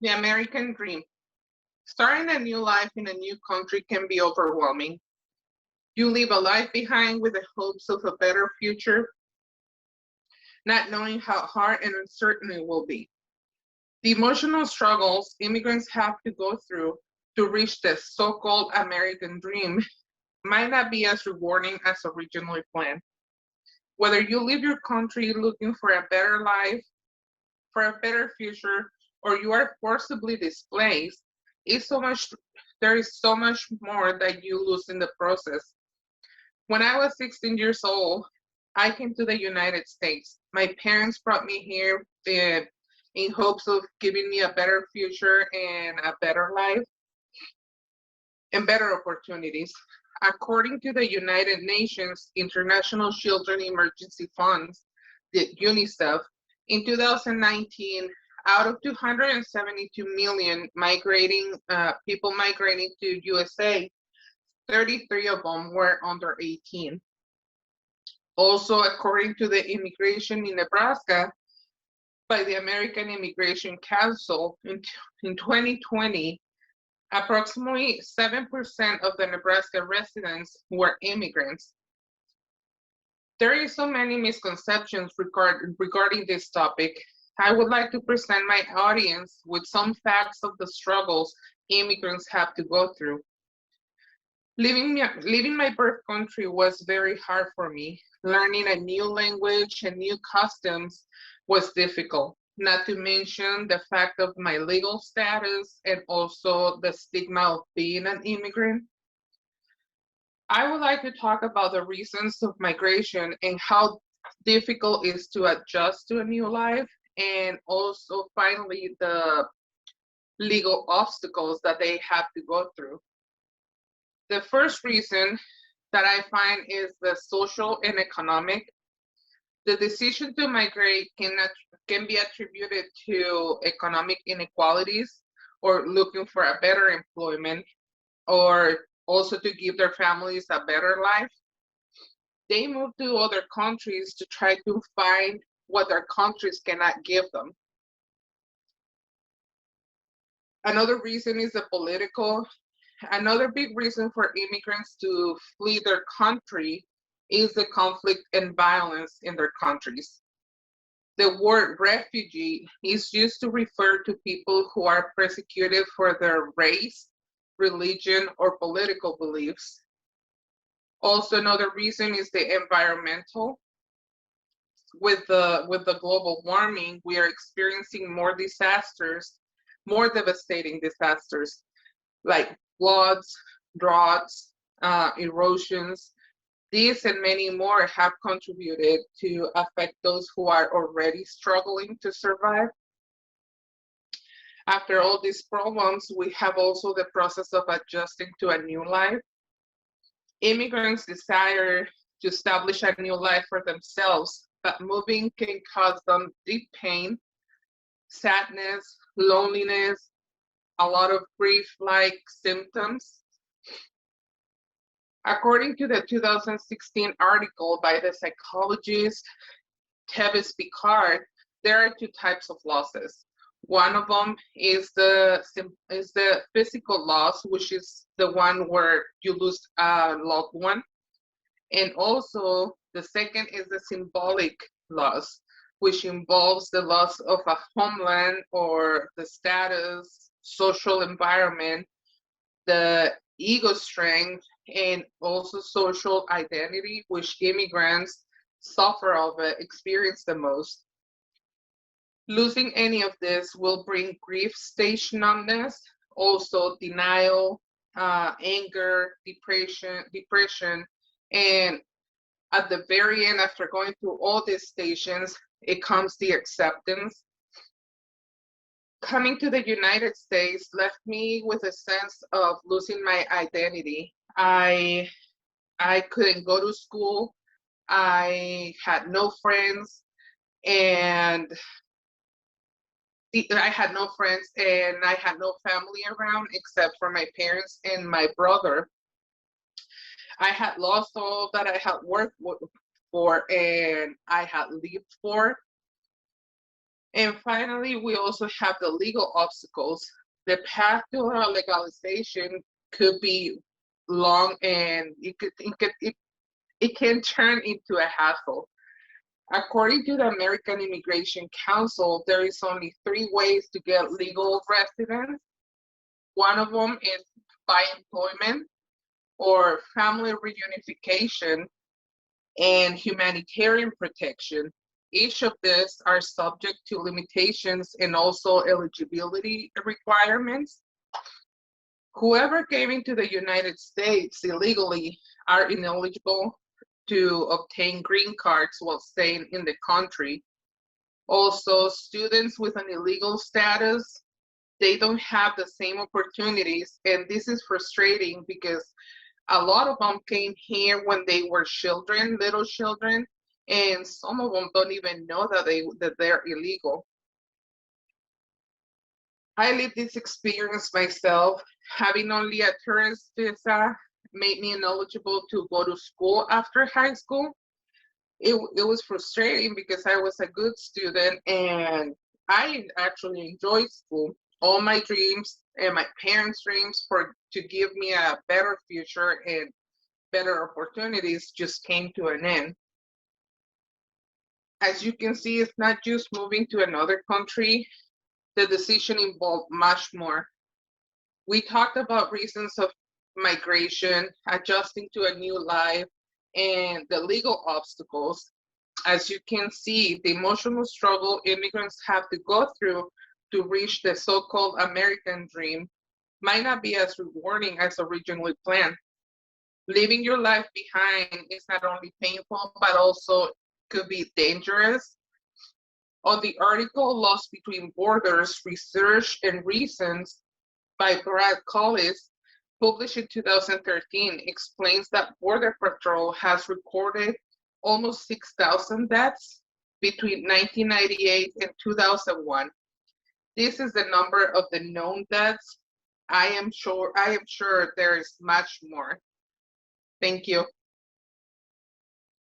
The American dream. Starting a new life in a new country can be overwhelming. You leave a life behind with the hopes of a better future, not knowing how hard and uncertain it will be. The emotional struggles immigrants have to go through to reach the so-called American dream might not be as rewarding as originally planned. Whether you leave your country looking for a better life, for a better future, or you are forcibly displaced, it's so much there is so much more that you lose in the process. When I was 16 years old, I came to the United States. My parents brought me here in hopes of giving me a better future and a better life and better opportunities. According to the United Nations International Children Emergency Funds, the UNICEF, in 2019, out of 272 million people migrating to USA, 33 of them were under 18. Also, according to the immigration in Nebraska by the American Immigration Council in 2020, approximately 7% of the Nebraska residents were immigrants. There is so many misconceptions regarding this topic. I would like to present my audience with some facts of the struggles immigrants have to go through. Leaving my birth country was very hard for me. Learning a new language and new customs was difficult, not to mention the fact of my legal status and also the stigma of being an immigrant. I would like to talk about the reasons of migration and how difficult it is to adjust to a new life, and also finally the legal obstacles that they have to go through. The first reason that I find is the social and economic. The decision to migrate can be attributed to economic inequalities or looking for a better employment or also to give their families a better life. They move to other countries to try to find what their countries cannot give them. Another reason is the political. Another big reason for immigrants to flee their country is the conflict and violence in their countries. The word refugee is used to refer to people who are persecuted for their race, religion, or political beliefs. Also, another reason is the environmental. With the global warming, we are experiencing more disasters, more devastating disasters like floods, droughts, erosions. These and many more have contributed to affect those who are already struggling to survive. After all these problems, we have also the process of adjusting to a new life. Immigrants desire to establish a new life for themselves, but moving can cause them deep pain, sadness, loneliness, a lot of grief-like symptoms. According to the 2016 article by the psychologist Tevis Picard, there are two types of losses. One of them is the physical loss, which is the one where you lose a loved one. And also the second is the symbolic loss, which involves the loss of a homeland or the status, social environment, the ego strength, and also social identity, which immigrants suffer of it, experience the most. Losing any of this will bring grief stage numbness, also denial, anger, depression, and at the very end, after going through all these stations, it comes the acceptance. Coming to the United States left me with a sense of losing my identity. I couldn't go to school. I had no friends, and I had no friends and I had no family around except for my parents and my brother. I had lost all that I had worked for and I had lived for. And finally, we also have the legal obstacles. The path to legalization could be long, and it can turn into a hassle. According to the American Immigration Council, there is only 3 ways to get legal residence. One of them is by employment or family reunification and humanitarian protection. Each of these are subject to limitations and also eligibility requirements. Whoever came into the United States illegally are ineligible to obtain green cards while staying in the country. Also, students with an illegal status, they don't have the same opportunities, and this is frustrating because a lot of them came here when they were children, little children, and some of them don't even know that they're illegal. I lived this experience myself. Having only a tourist visa made me ineligible to go to school after high school. It was frustrating because I was a good student and I actually enjoyed school. All my dreams and my parents' dreams for to give me a better future and better opportunities just came to an end. As you can see, it's not just moving to another country. The decision involved much more. We talked about reasons of migration, adjusting to a new life, and the legal obstacles. As you can see, the emotional struggle immigrants have to go through to reach the so-called American dream might not be as rewarding as originally planned. Leaving your life behind is not only painful, but also could be dangerous. On the article Lost Between Borders, Research and Reasons by Brad Collis, published in 2013, explains that Border Patrol has recorded almost 6,000 deaths between 1998 and 2001. This is the number of the known deaths. I am sure there is much more. Thank you.